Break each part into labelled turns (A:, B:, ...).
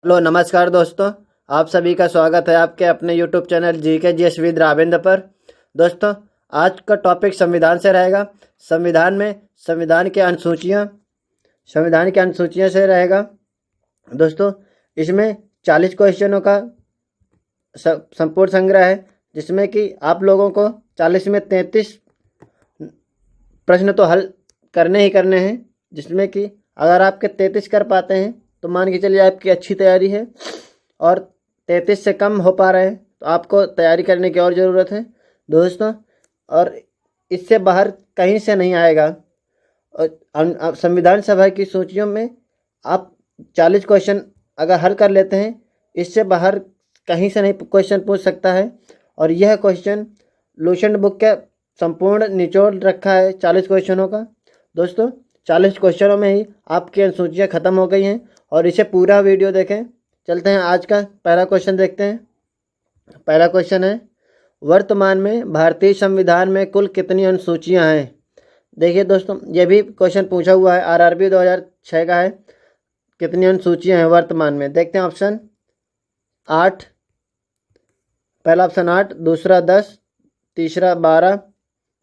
A: Hello नमस्कार दोस्तों, आप सभी का स्वागत है आपके अपने YouTube channel GK GS with Ravendra पर। दोस्तों, आज का टॉपिक संविधान से रहेगा। संविधान में संविधान की अनुसूचियां से रहेगा। दोस्तों, इसमें 40 क्वेश्चनों का संपूर्ण संग्रह है, जिसमें कि आप लोगों को 40 में 33 प्रश्न तो हल करने ही करने हैं, जिसमें कि अगर आपके 33 कर पाते हैं तो मान के चलिए आपकी अच्छी तैयारी है, और 33 से कम हो पा रहे हैं तो आपको तैयारी करने की और ज़रूरत है दोस्तों। और इससे बाहर कहीं से नहीं आएगा। और संविधान सभा की सूचियों में आप 40 क्वेश्चन अगर हल कर लेते हैं, इससे बाहर कहीं से नहीं क्वेश्चन पूछ सकता है। और यह क्वेश्चन लुसेंट बुक के संपूर्ण निचोड़ रखा है 40 क्वेश्चनों का। दोस्तों, 40 क्वेश्चनों में ही आपकी अनुसूचियाँ ख़त्म हो गई हैं, और इसे पूरा वीडियो देखें। चलते हैं आज का पहला क्वेश्चन देखते हैं। पहला क्वेश्चन है, वर्तमान में भारतीय संविधान में कुल कितनी अनुसूचियां हैं? देखिए दोस्तों, यह भी क्वेश्चन पूछा हुआ है, आरआरबी 2006 का है। कितनी अनुसूचियां हैं वर्तमान में? देखते हैं। ऑप्शन 8, पहला ऑप्शन 8, दूसरा 10, तीसरा 12,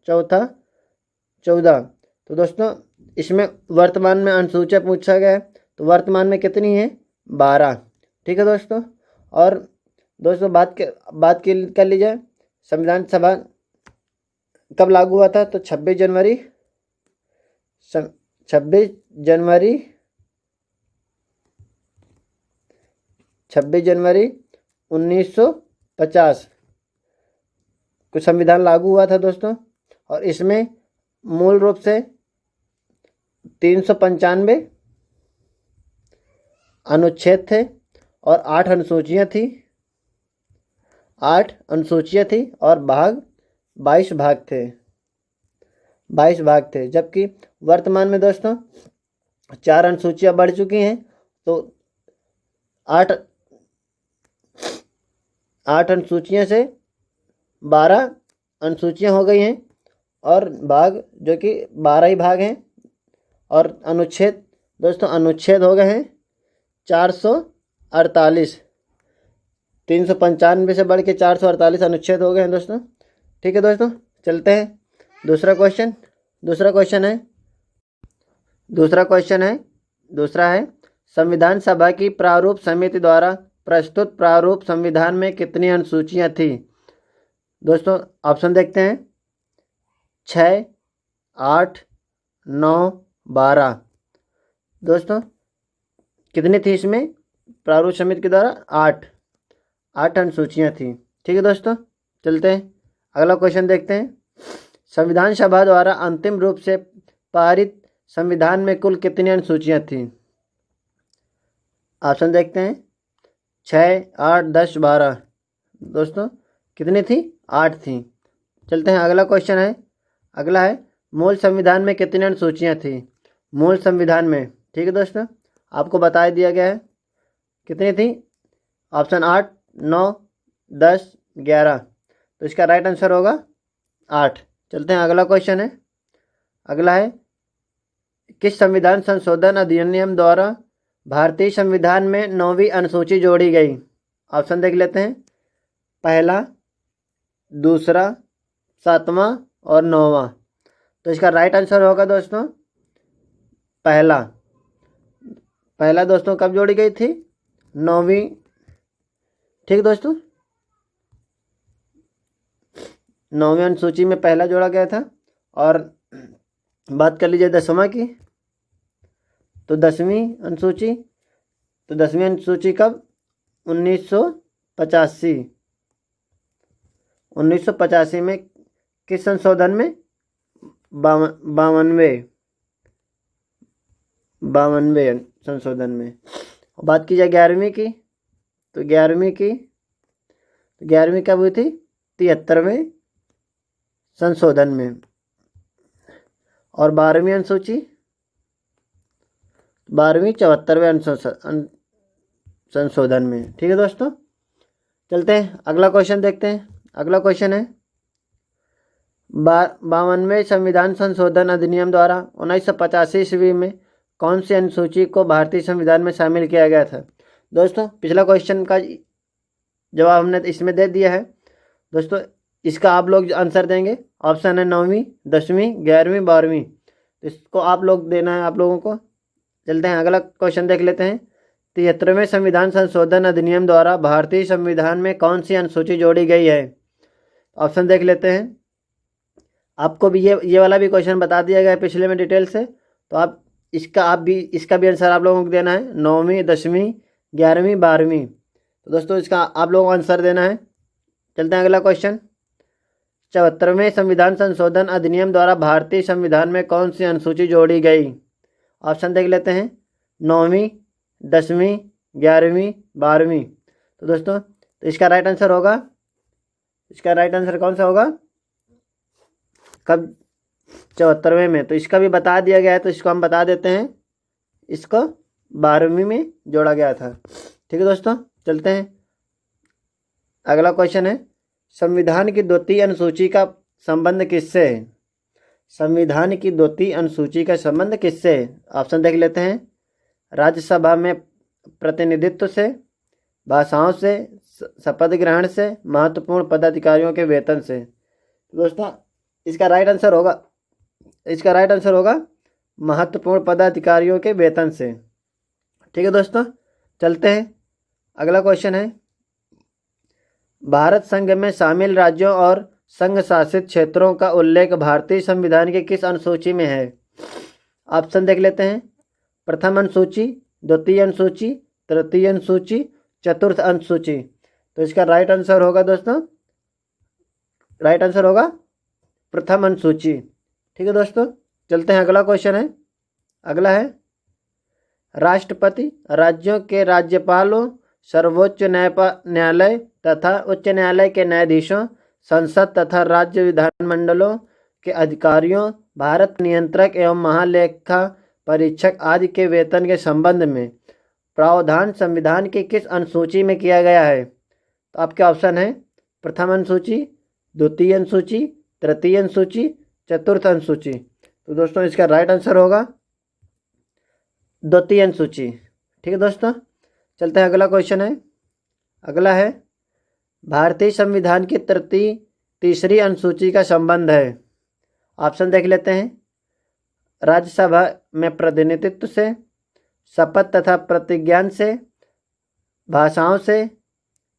A: चौथा 14। तो दोस्तों, इसमें वर्तमान में अनुसूचियां पूछा गया है, तो वर्तमान में कितनी है? 12। ठीक है दोस्तों। और दोस्तों, बात कर ली जाए, संविधान सभा कब लागू हुआ था? तो 26 जनवरी 1950 को संविधान लागू हुआ था दोस्तों। और इसमें मूल रूप से 395 अनुच्छेद थे और 8 अनुसूचियां थी। 8 अनुसूचियां थी और 22 भाग थे। 22 भाग थे, जबकि वर्तमान में दोस्तों 4 अनुसूचियां बढ़ चुकी हैं, तो 8 अनुसूचियां से 12 अनुसूचियां हो गई हैं, और भाग जो कि 12 ही भाग हैं। और अनुच्छेद दोस्तों, अनुच्छेद हो गए हैं 448। 395 से बढ़ के 448 अनुच्छेद हो गए हैं दोस्तों। ठीक है दोस्तों, चलते हैं दूसरा क्वेश्चन है, संविधान सभा की प्रारूप समिति द्वारा प्रस्तुत प्रारूप संविधान में कितनी अनुसूचियां थी? दोस्तों, ऑप्शन देखते हैं। 6, 8, 9, 12। दोस्तों, कितनी थी इसमें प्रारूप समिति के द्वारा? 8 अनुसूचियां थी। ठीक है दोस्तों, चलते हैं अगला क्वेश्चन देखते हैं। संविधान सभा द्वारा अंतिम रूप से पारित संविधान में कुल कितनी अनुसूचियां थी? ऑप्शन देखते हैं। 6, 8, 10, 12। दोस्तों, कितनी थी? 8 थी। चलते हैं अगला क्वेश्चन है। अगला है, मूल संविधान में कितनी अनुसूचियां थी? मूल संविधान में, ठीक है दोस्तों, आपको बता दिया गया है कितनी थी। ऑप्शन 8, 9, 10, 11। तो इसका राइट आंसर होगा 8। चलते हैं अगला क्वेश्चन है। अगला है, किस संविधान संशोधन अधिनियम द्वारा भारतीय संविधान में 9वीं अनुसूची जोड़ी गई? ऑप्शन देख लेते हैं। पहला, दूसरा, 7वां और 9वां। तो इसका राइट आंसर होगा दोस्तों पहला दोस्तों कब जोड़ी गई थी? 9वीं। ठीक दोस्तों, 9वीं अनुसूची में पहला जोड़ा गया था। और बात कर लीजिए 10वां की, तो 10वीं अनुसूची कब? 1985 में। किस संशोधन में? 52वें संशोधन में। बात की जाए 11वीं की, तो 11वीं कब हुई थी? 73वें संशोधन में। और 12वीं अनुसूची 74वें संशोधन में। ठीक है दोस्तों, चलते हैं अगला क्वेश्चन देखते हैं। अगला क्वेश्चन है, 52वें संविधान संशोधन अधिनियम द्वारा 1985 ईस्वी में कौन सी अनुसूची को भारतीय संविधान में शामिल किया गया था? दोस्तों पिछला क्वेश्चन का जवाब हमने इसमें दे दिया है। दोस्तों इसका आप लोग आंसर देंगे, ऑप्शन है 9वीं, 10वीं, 11वीं, 12वीं। तो इसको आप लोग देना है आप लोगों को। चलते हैं अगला क्वेश्चन देख लेते हैं। 73वें संविधान संशोधन अधिनियम द्वारा भारतीय संविधान में कौन सी अनुसूची जोड़ी गई है? ऑप्शन देख लेते हैं। आपको भी ये वाला भी क्वेश्चन बता दिया गया है पिछले में डिटेल से, तो आप इसका भी आंसर आप लोगों को देना है। 9वीं, 10वीं, 11वीं, 12वीं। तो दोस्तों इसका आप लोगों को आंसर देना है। चलते हैं अगला क्वेश्चन। 74वें संविधान संशोधन अधिनियम द्वारा भारतीय संविधान में कौन सी अनुसूची जोड़ी गई? ऑप्शन देख लेते हैं। 9वीं, 10वीं, 11वीं, 12वीं। तो दोस्तों तो इसका राइट आंसर कौन सा होगा? कब? 74वें में। तो इसका भी बता दिया गया है, तो इसको हम बता देते हैं। इसको 12वीं में जोड़ा गया था। ठीक है दोस्तों, चलते हैं अगला क्वेश्चन है। संविधान की द्वितीय अनुसूची का संबंध किससे है? संविधान की द्वितीय अनुसूची का संबंध किससे है? ऑप्शन देख लेते हैं। राज्यसभा में प्रतिनिधित्व से, भाषाओं से, शपथ ग्रहण से, महत्वपूर्ण पदाधिकारियों के वेतन से। दोस्तों इसका राइट आंसर होगा महत्वपूर्ण पदाधिकारियों के वेतन से। ठीक है दोस्तों, चलते हैं अगला क्वेश्चन है। भारत संघ में शामिल राज्यों और संघ शासित क्षेत्रों का उल्लेख भारतीय संविधान की किस अनुसूची में है? ऑप्शन देख लेते हैं। प्रथम अनुसूची, द्वितीय अनुसूची, तृतीय अनुसूची, चतुर्थ अनुसूची। तो इसका राइट आंसर होगा दोस्तों, प्रथम अनुसूची। ठीक है दोस्तों, चलते हैं अगला क्वेश्चन है। अगला है, राष्ट्रपति, राज्यों के राज्यपालों, सर्वोच्च न्यायालय तथा उच्च न्यायालय के न्यायाधीशों, संसद तथा राज्य विधानमंडलों के अधिकारियों, भारत नियंत्रक एवं महालेखा परीक्षक आदि के वेतन के संबंध में प्रावधान संविधान की किस अनुसूची में किया गया है? तो आपके ऑप्शन है। प्रथम अनुसूची, द्वितीय अनुसूची, तृतीय अनुसूची, चतुर्थ अनुसूची। तो दोस्तों इसका राइट आंसर होगा द्वितीय अनुसूची। ठीक है दोस्तों, चलते हैं अगला क्वेश्चन है। अगला है, भारतीय संविधान की तीसरी अनुसूची का संबंध है। ऑप्शन देख लेते हैं। राज्यसभा में प्रतिनिधित्व से, शपथ तथा प्रतिज्ञान से, भाषाओं से,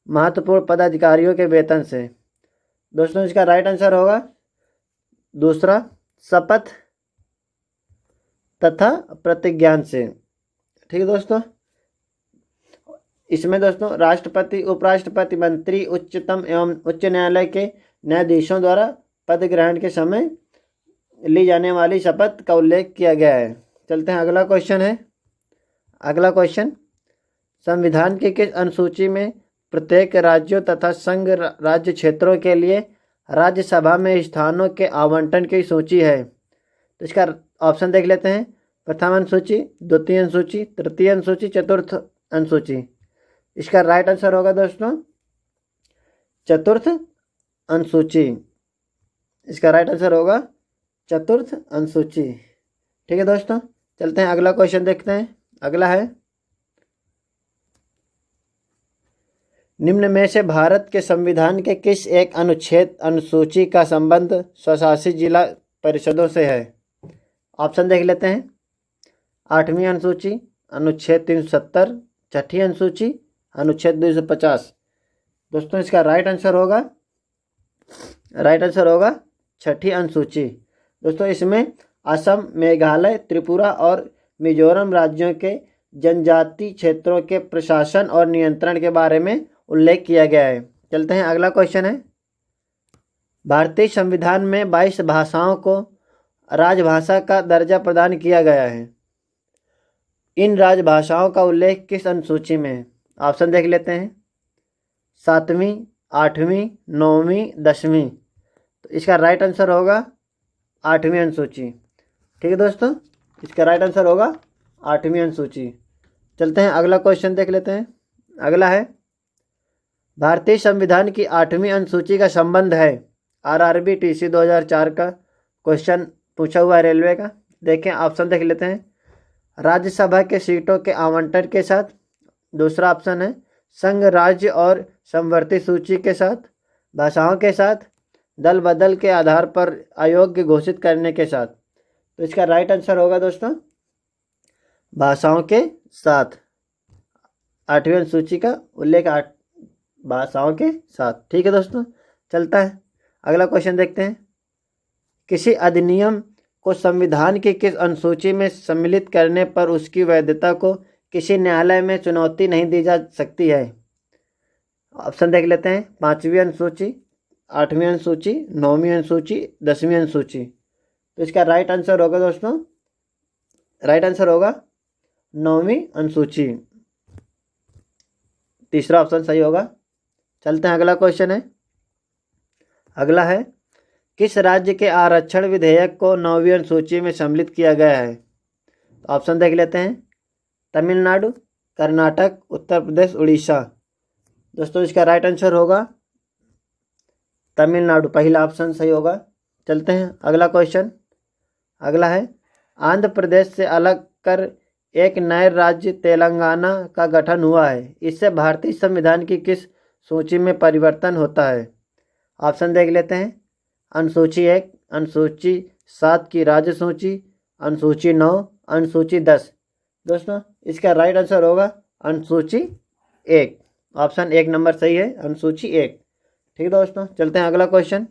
A: महत्वपूर्ण पदाधिकारियों के वेतन से। दोस्तों इसका राइट आंसर होगा दूसरा, शपथ तथा प्रतिज्ञान से। ठीक है दोस्तों, इसमें दोस्तों राष्ट्रपति, उपराष्ट्रपति, मंत्री, उच्चतम एवं उच्च न्यायालय के न्यायाधीशों द्वारा पद ग्रहण के समय ली जाने वाली शपथ का उल्लेख किया गया है। चलते हैं अगला क्वेश्चन है। अगला क्वेश्चन, संविधान की किस अनुसूची में प्रत्येक राज्यों तथा संघ राज्य क्षेत्रों के लिए राज्यसभा में स्थानों के आवंटन की सूची है? तो इसका ऑप्शन देख लेते हैं। प्रथम अनुसूची, द्वितीय अनुसूची, तृतीय अनुसूची, चतुर्थ अनुसूची। इसका राइट आंसर होगा दोस्तों चतुर्थ अनुसूची। इसका राइट आंसर होगा चतुर्थ अनुसूची। ठीक है दोस्तों, चलते हैं अगला क्वेश्चन देखते हैं। अगला है, निम्न में से भारत के संविधान के किस एक अनुसूची का संबंध स्वशासित जिला परिषदों से है? ऑप्शन देख लेते हैं। 8वीं अनुसूची, अनुच्छेद 370, छठी अनुसूची, अनुच्छेद 250। दोस्तों इसका राइट आंसर होगा छठी अनुसूची। दोस्तों इसमें असम, मेघालय, त्रिपुरा और मिजोरम राज्यों के जनजाति क्षेत्रों के प्रशासन और नियंत्रण के बारे में उल्लेख किया गया है। चलते हैं अगला क्वेश्चन है। भारतीय संविधान में 22 भाषाओं को राजभाषा का दर्जा प्रदान किया गया है। इन राजभाषाओं का उल्लेख किस अनुसूची में है? ऑप्शन देख लेते हैं। 7वीं, 8वीं, 9वीं, 10वीं। तो इसका राइट आंसर होगा 8वीं अनुसूची। ठीक है दोस्तों, इसका राइट आंसर होगा 8वीं अनुसूची। चलते हैं अगला क्वेश्चन देख लेते हैं। अगला है, भारतीय संविधान की 8वीं अनुसूची का संबंध है। RRB TC 2004 का क्वेश्चन पूछा हुआ है रेलवे का। देखें ऑप्शन देख लेते हैं। राज्यसभा के सीटों के आवंटन के साथ, दूसरा ऑप्शन है संघ राज्य और समवर्ती सूची के साथ, भाषाओं के साथ, दल बदल के आधार पर अयोग्य घोषित करने के साथ। तो इसका राइट आंसर होगा दोस्तों भाषाओं के साथ। 8वीं अनुसूची का उल्लेख भाषाओं के साथ। ठीक है दोस्तों, चलता है अगला क्वेश्चन देखते हैं। किसी अधिनियम को संविधान की किस अनुसूची में सम्मिलित करने पर उसकी वैधता को किसी न्यायालय में चुनौती नहीं दी जा सकती है? ऑप्शन देख लेते हैं। 5वीं अनुसूची, 8वीं अनुसूची, 9वीं अनुसूची, 10वीं अनुसूची। तो इसका राइट आंसर होगा दोस्तों, राइट आंसर होगा 9वीं अनुसूची। तीसरा ऑप्शन सही होगा। चलते हैं अगला क्वेश्चन है। अगला है किस राज्य के आरक्षण विधेयक को 9वीं अनुसूची में सम्मिलित किया गया है? तो ऑप्शन देख लेते हैं। तमिलनाडु, कर्नाटक, उत्तर प्रदेश, उड़ीसा। दोस्तों इसका राइट आंसर होगा तमिलनाडु, पहला ऑप्शन सही होगा। चलते हैं अगला क्वेश्चन। अगला है आंध्र प्रदेश से अलग कर एक नए राज्य तेलंगाना का गठन हुआ है, इससे भारतीय संविधान की किस सूची में परिवर्तन होता है? ऑप्शन देख लेते हैं। अनुसूची 1, अनुसूची 7 की राज्य सूची, अनुसूची 9, अनुसूची 10। दोस्तों इसका राइट आंसर होगा अनुसूची 1, ऑप्शन 1 नंबर सही है, अनुसूची 1। ठीक है दोस्तों, चलते हैं अगला क्वेश्चन।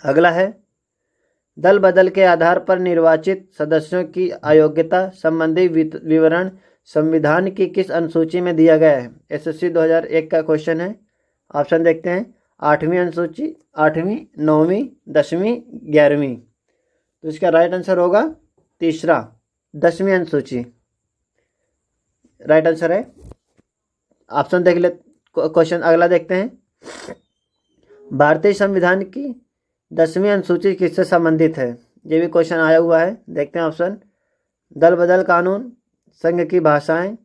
A: अगला है दल बदल के आधार पर निर्वाचित सदस्यों की अयोग्यता संबंधी विवरण संविधान की किस अनुसूची में दिया गया है? एसएससी 2001 का क्वेश्चन है। ऑप्शन देखते हैं। 8वीं अनुसूची, 8वीं, 9वीं, 10वीं, 11वीं। तो इसका राइट आंसर होगा तीसरा, 10वीं अनुसूची राइट आंसर है। ऑप्शन देख ले। क्वेश्चन अगला देखते हैं। भारतीय संविधान की 10वीं अनुसूची किससे संबंधित है? ये भी क्वेश्चन आया हुआ है, देखते हैं ऑप्शन। दल बदल कानून, संघ की भाषाएं,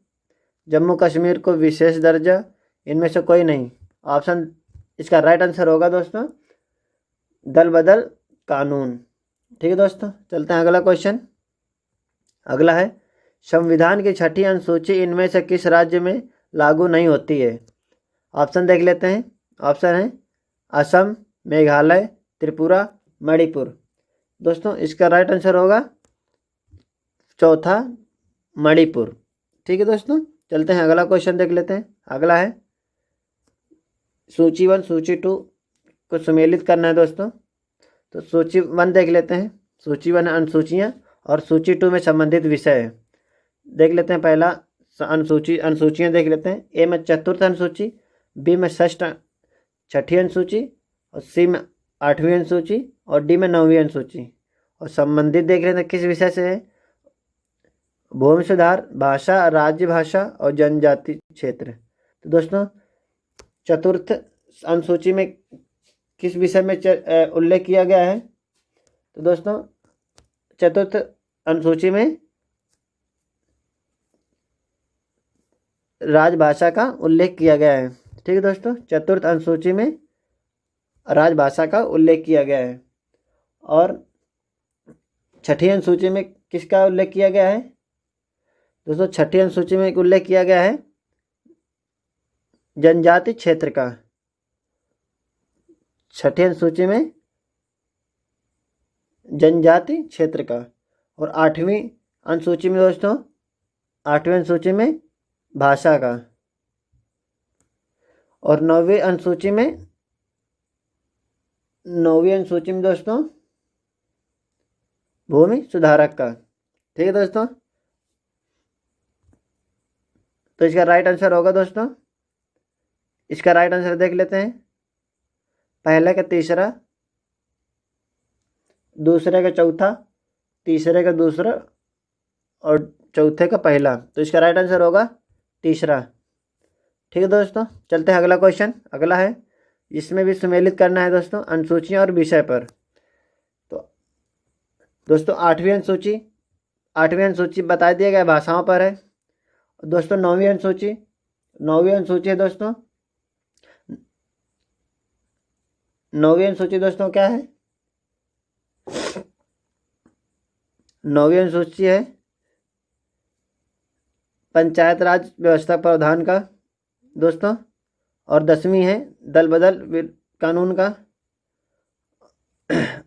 A: जम्मू कश्मीर को विशेष दर्जा, इनमें से कोई नहीं। ऑप्शन इसका राइट आंसर होगा दोस्तों दल बदल कानून। ठीक है दोस्तों, चलते हैं अगला क्वेश्चन। अगला है संविधान की 6ठी अनुसूची इनमें से किस राज्य में लागू नहीं होती है? ऑप्शन देख लेते हैं। ऑप्शन है असम, मेघालय, त्रिपुरा, मणिपुर। दोस्तों इसका राइट आंसर होगा चौथा, मणिपुर। ठीक है दोस्तों, चलते हैं अगला क्वेश्चन देख लेते हैं। अगला है सूची 1 सूची 2 को सम्मिलित करना है दोस्तों। तो सूची 1 देख लेते हैं। सूची 1 अनुसूचियाँ और सूची 2 में संबंधित विषय है। देख लेते हैं पहला अनुसूचियाँ देख लेते हैं। ए में 4th अनुसूची, बी में 6ठी अनुसूची, और सी में 8वीं अनुसूची, और डी में 9वीं अनुसूची। और संबंधित देख लेते हैं किस विषय से है। भूमि सुधार, भाषा, राज्य भाषा और जनजाति क्षेत्र। तो दोस्तों 4th अनुसूची में किस विषय में उल्लेख किया गया है? तो दोस्तों 4th अनुसूची में राजभाषा का उल्लेख किया गया है। ठीक है दोस्तों, 4th अनुसूची में राजभाषा का उल्लेख किया गया है। और 6ठी अनुसूची में किसका उल्लेख किया गया है? दोस्तों 6ठी अनुसूची में उल्लेख किया गया है जनजाति क्षेत्र का। 6ठी अनुसूची में जनजाति क्षेत्र का। और 8वीं अनुसूची में दोस्तों, 8वीं अनुसूची में भाषा का। और 9वीं अनुसूची में दोस्तों भूमि सुधारक का। ठीक है दोस्तों, तो इसका राइट आंसर होगा दोस्तों, इसका राइट आंसर देख लेते हैं। पहले का तीसरा, दूसरे का चौथा, तीसरे का दूसरा और चौथे का पहला। तो इसका राइट आंसर होगा तीसरा। ठीक है दोस्तों, चलते हैं अगला क्वेश्चन। अगला है इसमें भी सम्मिलित करना है दोस्तों अनुसूचियाँ और विषय पर। तो दोस्तों 8वीं अनुसूची बता दिया गया भाषाओं पर है। दोस्तों 9वीं अनुसूची है दोस्तों। 9वीं अनुसूची दोस्तों क्या है? 9वीं अनुसूची है पंचायत राज व्यवस्था प्रावधान का दोस्तों, और 10वीं है दल बदल कानून का,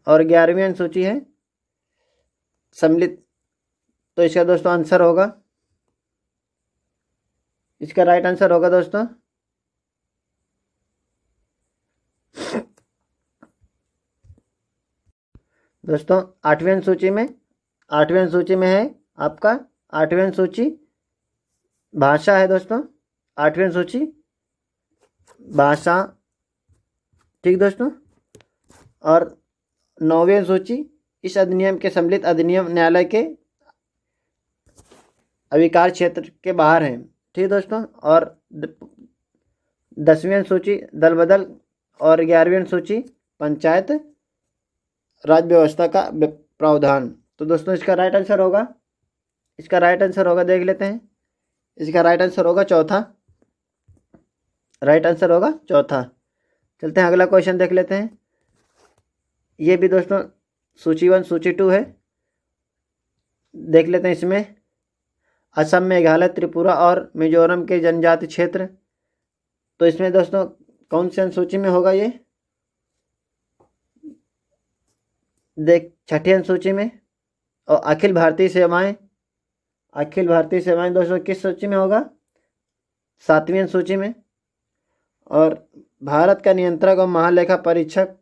A: और 11वीं अनुसूची है सम्मिलित। तो इसका दोस्तों आंसर होगा, इसका राइट आंसर होगा दोस्तों दोस्तों 8वीं अनुसूची में है आपका 8वीं अनुसूची भाषा है दोस्तों, 8वीं अनुसूची भाषा, ठीक दोस्तों। और 9वीं अनुसूची इस अधिनियम के सम्मिलित अधिनियम न्यायालय के अधिकार क्षेत्र के बाहर है, ठीक दोस्तों। और 10वीं अनुसूची दल बदल, और 11वीं अनुसूची पंचायत राज व्यवस्था का प्रावधान। तो दोस्तों इसका राइट आंसर होगा, इसका राइट आंसर होगा, देख लेते हैं, इसका राइट आंसर होगा चौथा, राइट आंसर होगा चौथा। चलते हैं अगला क्वेश्चन देख लेते हैं। ये भी दोस्तों सूची 1 सूची 2 है, देख लेते हैं। इसमें असम, मेघालय, त्रिपुरा और मिजोरम के जनजाति क्षेत्र, तो इसमें दोस्तों कौन सी अनुसूची में होगा ये, देख 6ठी अनुसूची में। और अखिल भारतीय सेवाएं दोस्तों किस सूची में होगा, 7वीं अनुसूची में। और भारत का नियंत्रक और महालेखा परीक्षक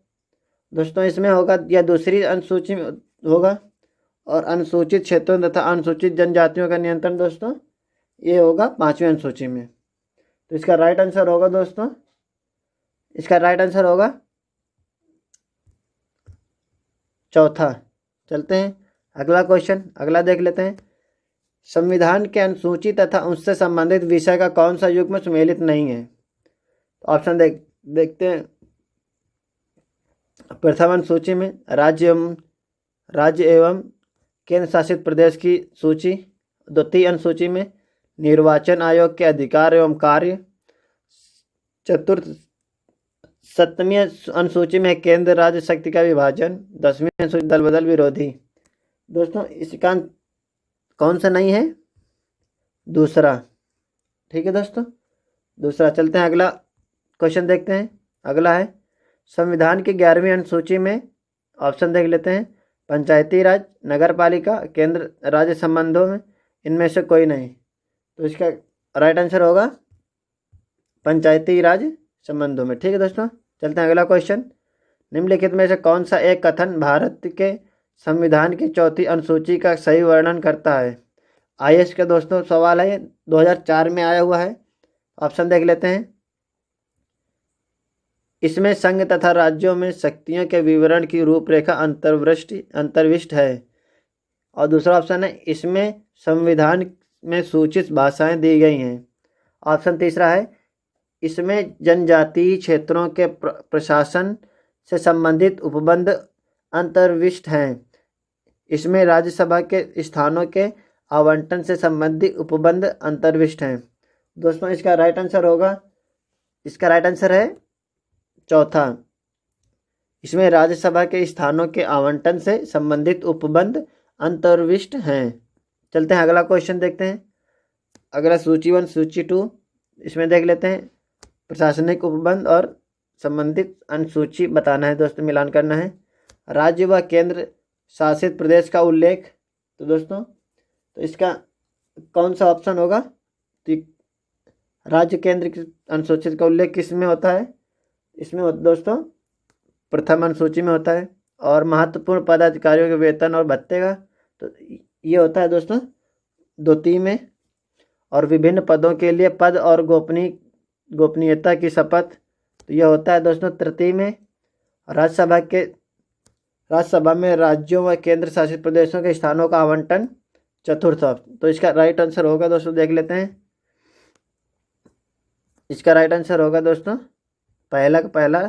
A: दोस्तों इसमें होगा या दूसरी अनुसूची में होगा। और अनुसूचित क्षेत्रों तथा अनुसूचित जनजातियों का नियंत्रण दोस्तों ये होगा 5वीं अनुसूची में। तो इसका राइट आंसर होगा दोस्तों, इसका राइट आंसर होगा चौथा। चलते हैं अगला क्वेश्चन, अगला देख लेते हैं। संविधान के अनुसूची तथा उससे संबंधित विषय का कौन सा युग्म सुमेलित नहीं है। तो ऑप्शन देखते हैं। प्रथम अनुसूची में राज्य एवं केंद्र शासित प्रदेश की सूची। द्वितीय अनुसूची में निर्वाचन आयोग के अधिकार एवं कार्य। सप्तमी अनुसूची में केंद्र राज्य शक्ति का विभाजन। 10वीं अनुसूची दल बदल विरोधी। दोस्तों इसका कौन सा नहीं है, दूसरा, ठीक है दोस्तों, दूसरा। चलते हैं अगला क्वेश्चन देखते हैं। अगला है संविधान की 11वीं अनुसूची में, ऑप्शन देख लेते हैं। पंचायती राज, नगर पालिका, केंद्र राज्य संबंधों में इनमें से कोई नहीं। तो इसका राइट आंसर होगा पंचायती राज संबंधों में, ठीक है दोस्तों। चलते हैं अगला क्वेश्चन। निम्नलिखित में से कौन सा एक कथन भारत के संविधान की 4थी अनुसूची का सही वर्णन करता है। IAS का दोस्तों सवाल है, 2004 में आया हुआ है। ऑप्शन देख लेते हैं। इसमें संघ तथा राज्यों में शक्तियों के विवरण की रूपरेखा अंतर्विष्ट है। और दूसरा ऑप्शन है इसमें संविधान में सूचित भाषाएं दी गई हैं। ऑप्शन तीसरा है इसमें जनजातीय क्षेत्रों के प्रशासन से संबंधित उपबंध अंतर्विष्ट हैं। इसमें राज्यसभा के स्थानों के आवंटन से संबंधित उपबंध अंतर्विष्ट हैं। दोस्तों इसका राइट आंसर होगा, इसका राइट आंसर है चौथा। इसमें राज्यसभा के स्थानों के आवंटन से संबंधित उपबंध अंतर्विष्ट हैं। चलते हैं अगला क्वेश्चन देखते हैं। अगला सूची 1 सूची 2, इसमें देख लेते हैं। प्रशासनिक उपबंध और संबंधित अनुसूची बताना है दोस्तों, मिलान करना है। राज्य व केंद्र शासित प्रदेश का उल्लेख, तो दोस्तों तो इसका कौन सा ऑप्शन होगा, तो राज्य केंद्र की अनुसूची का उल्लेख किस में होता है, इसमें दोस्तों प्रथम अनुसूची में होता है। और महत्वपूर्ण पदाधिकारियों के वेतन और भत्ते का, तो ये होता है दोस्तों द्वितीय में। और विभिन्न पदों के लिए पद और गोपनीयता की शपथ, तो यह होता है दोस्तों तृतीय में। राज्यसभा में राज्यों व केंद्र शासित प्रदेशों के स्थानों का आवंटन चतुर्थ। तो इसका राइट आंसर होगा दोस्तों, देख लेते हैं। इसका राइट आंसर होगा दोस्तों पहला का पहला,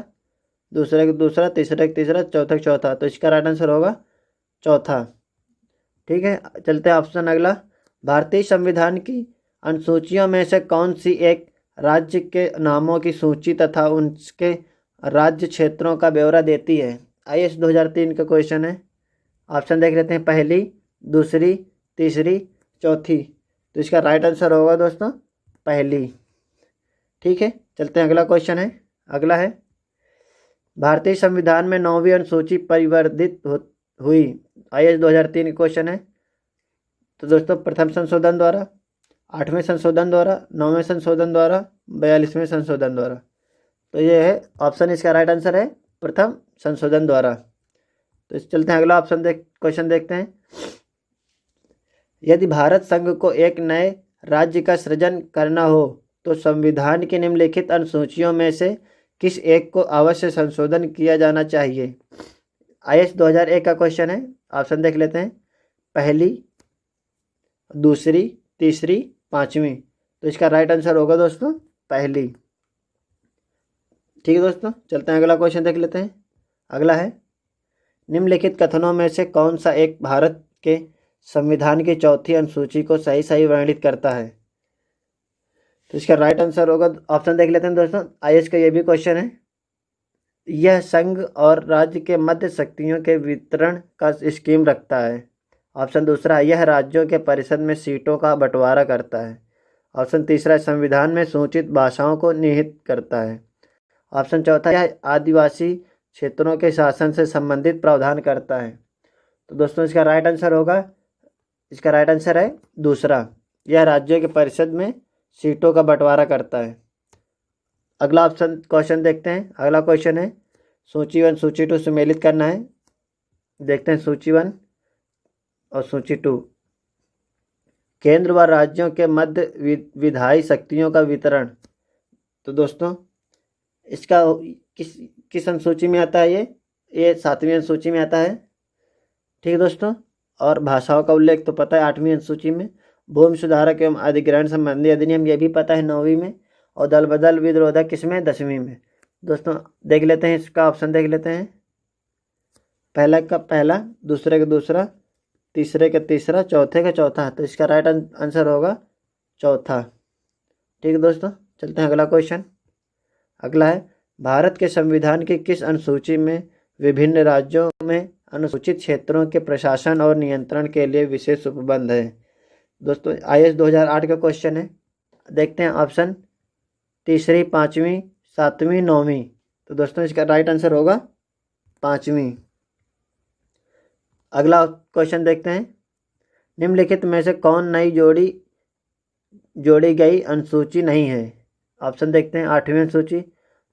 A: दूसरे का दूसरा, तीसरे का तीसरा, चौथा का चौथा। तो इसका राइट आंसर होगा चौथा, ठीक है। चलते हैं ऑप्शन अगला। भारतीय संविधान की अनुसूचियों में से कौन सी एक राज्य के नामों की सूची तथा उनके राज्य क्षेत्रों का ब्यौरा देती है। IAS 2003 का क्वेश्चन है। ऑप्शन देख लेते हैं। पहली, दूसरी, तीसरी, चौथी। तो इसका राइट आंसर होगा दोस्तों पहली। ठीक है, चलते हैं अगला क्वेश्चन है। अगला है भारतीय संविधान में 9वीं अनुसूची परिवर्धित हुई। IAS 2003 का क्वेश्चन है। तो दोस्तों प्रथम संशोधन द्वारा, 8वें संशोधन द्वारा, 9वें संशोधन द्वारा, 42वें संशोधन द्वारा। तो ये है ऑप्शन, इसका राइट आंसर है प्रथम संशोधन द्वारा। तो चलते हैं अगला ऑप्शन क्वेश्चन देखते हैं। यदि भारत संघ को एक नए राज्य का सृजन करना हो तो संविधान की निम्नलिखित अनुसूचियों में से किस एक को अवश्य संशोधन किया जाना चाहिए। IAS 2001 का क्वेश्चन है। ऑप्शन देख लेते हैं। पहली, दूसरी, तीसरी, पांचवी। तो इसका राइट आंसर होगा दोस्तों पहली। ठीक है दोस्तों, चलते हैं अगला क्वेश्चन देख लेते हैं। अगला है निम्नलिखित कथनों में से कौन सा एक भारत के संविधान की चौथी अनुसूची को सही सही वर्णित करता है। तो इसका राइट आंसर होगा, ऑप्शन देख लेते हैं दोस्तों। IAS का ये भी क्वेश्चन है। यह संघ और राज्य के मध्य शक्तियों के वितरण का स्कीम रखता है। ऑप्शन दूसरा, यह राज्यों के परिषद में सीटों का बंटवारा करता है। ऑप्शन तीसरा, संविधान में सूचित भाषाओं को निहित करता है। ऑप्शन चौथा, यह आदिवासी क्षेत्रों के शासन से संबंधित प्रावधान करता है। तो दोस्तों इसका राइट आंसर होगा, इसका राइट आंसर है दूसरा, यह राज्यों के परिषद में सीटों का बंटवारा करता है। अगला ऑप्शन क्वेश्चन देखते हैं। अगला क्वेश्चन है सूची 1 सूची 2 सुमेलित करना है। देखते हैं सूची 1 और सूची 2। केंद्र व राज्यों के मध्य विधायी शक्तियों का वितरण। तो दोस्तों इसका किस अनुसूची में आता है ये 7वीं अनुसूची में आता है। ठीक है दोस्तों, और भाषाओं का उल्लेख तो पता है 8वीं अनुसूची में। भूमि सुधारक एवं अधिग्रहण संबंधी अधिनियम ये भी पता है 9वीं में। और दल बदल विरोधक किसमें, 10वीं में। दोस्तों देख लेते हैं इसका ऑप्शन देख लेते हैं। पहला का पहला, दूसरे का दूसरा, तीसरे का तीसरा, चौथे का चौथा। तो इसका राइट आंसर होगा चौथा। ठीक है दोस्तों, चलते हैं अगला क्वेश्चन। अगला है भारत के संविधान की किस अनुसूची में विभिन्न राज्यों में अनुसूचित क्षेत्रों के प्रशासन और नियंत्रण के लिए विशेष उपबंध है। दोस्तों IAS 2008 का क्वेश्चन है। देखते हैं ऑप्शन तीसरी, पांचवी, सातवीं, नौवीं। तो दोस्तों इसका राइट आंसर होगा पांचवी। अगला क्वेश्चन देखते हैं। निम्नलिखित में से कौन नई जोड़ी गई अनुसूची नहीं है। ऑप्शन देखते हैं। 8वीं अनुसूची,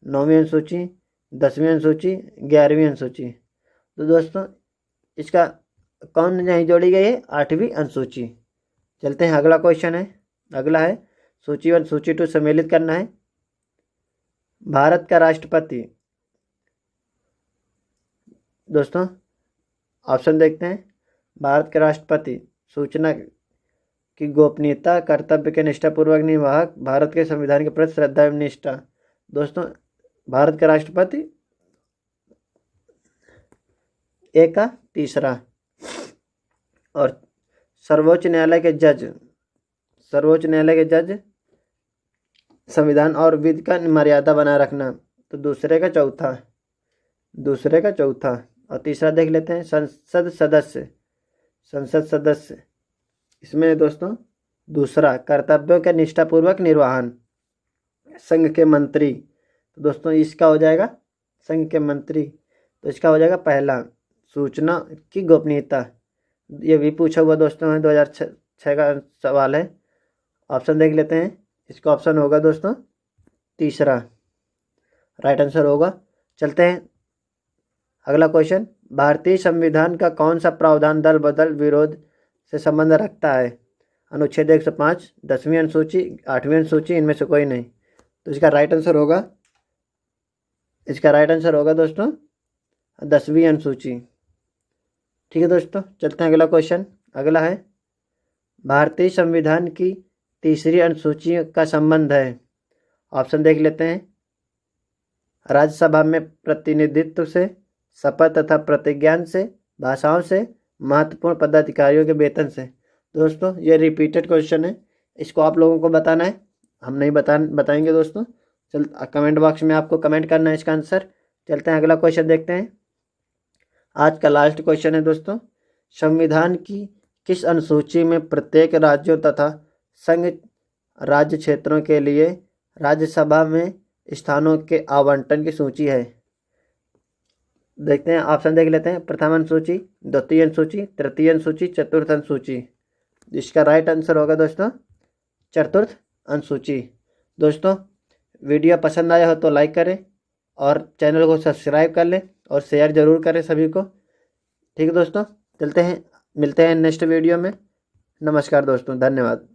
A: 9वीं अनुसूची, 10वीं अनुसूची, 11वीं अनुसूची। तो दोस्तों इसका कौन नहीं जोड़ी गई है, 8वीं अनुसूची। चलते हैं अगला क्वेश्चन है। अगला है सूची 1 सूची 2 सम्मिलित करना है। भारत का राष्ट्रपति। दोस्तों ऑप्शन देखते हैं। भारत के राष्ट्रपति सूचना की गोपनीयता, कर्तव्य के निष्ठापूर्वक निवाहक, भारत के संविधान के प्रति श्रद्धा एवं निष्ठा। दोस्तों भारत का राष्ट्रपति एक का तीसरा। और सर्वोच्च न्यायालय के जज संविधान और विधि का मर्यादा बनाए रखना। तो दूसरे का चौथा। और तीसरा देख लेते हैं संसद सदस्य। इसमें दोस्तों दूसरा, कर्तव्यों का निष्ठापूर्वक निर्वहन। संघ के मंत्री। तो दोस्तों इसका हो जाएगा संघ के मंत्री। तो इसका हो जाएगा पहला, सूचना की गोपनीयता। ये भी पूछा हुआ दोस्तों है, 2006 का सवाल है। ऑप्शन देख लेते हैं। इसका ऑप्शन होगा दोस्तों तीसरा, राइट आंसर होगा। चलते हैं अगला क्वेश्चन। भारतीय संविधान का कौन सा प्रावधान दल बदल विरोध से संबंध रखता है। अनुच्छेद 105, 10वीं अनुसूची, 8वीं अनुसूची, इनमें से कोई नहीं। तो इसका राइट आंसर होगा दोस्तों 10वीं अनुसूची। ठीक है दोस्तों, चलते हैं अगला क्वेश्चन। अगला है भारतीय संविधान की तीसरी अनुसूची का संबंध है। ऑप्शन देख लेते हैं। राज्यसभा में प्रतिनिधित्व से, शपथ तथा प्रतिज्ञान से, भाषाओं से, महत्वपूर्ण पदाधिकारियों के वेतन से। दोस्तों ये रिपीटेड क्वेश्चन है, इसको आप लोगों को बताना है, हम नहीं बताएंगे दोस्तों। कमेंट बॉक्स में आपको कमेंट करना है इसका आंसर। चलते हैं अगला क्वेश्चन देखते हैं। आज का लास्ट क्वेश्चन है दोस्तों। संविधान की किस अनुसूची में प्रत्येक राज्यों तथा संघ राज्य क्षेत्रों के लिए राज्यसभा में स्थानों के आवंटन की सूची है? देखते हैं, ऑप्शन देख लेते हैं। प्रथम अनुसूची, द्वितीय अनुसूची, तृतीय अनुसूची, चतुर्थ अनुसूची। इसका राइट आंसर होगा दोस्तों चतुर्थ अनुसूची। दोस्तों वीडियो पसंद आया हो तो लाइक करें और चैनल को सब्सक्राइब कर लें और शेयर ज़रूर करें सभी को। ठीक है दोस्तों, चलते हैं, मिलते हैं नेक्स्ट वीडियो में। नमस्कार दोस्तों, धन्यवाद।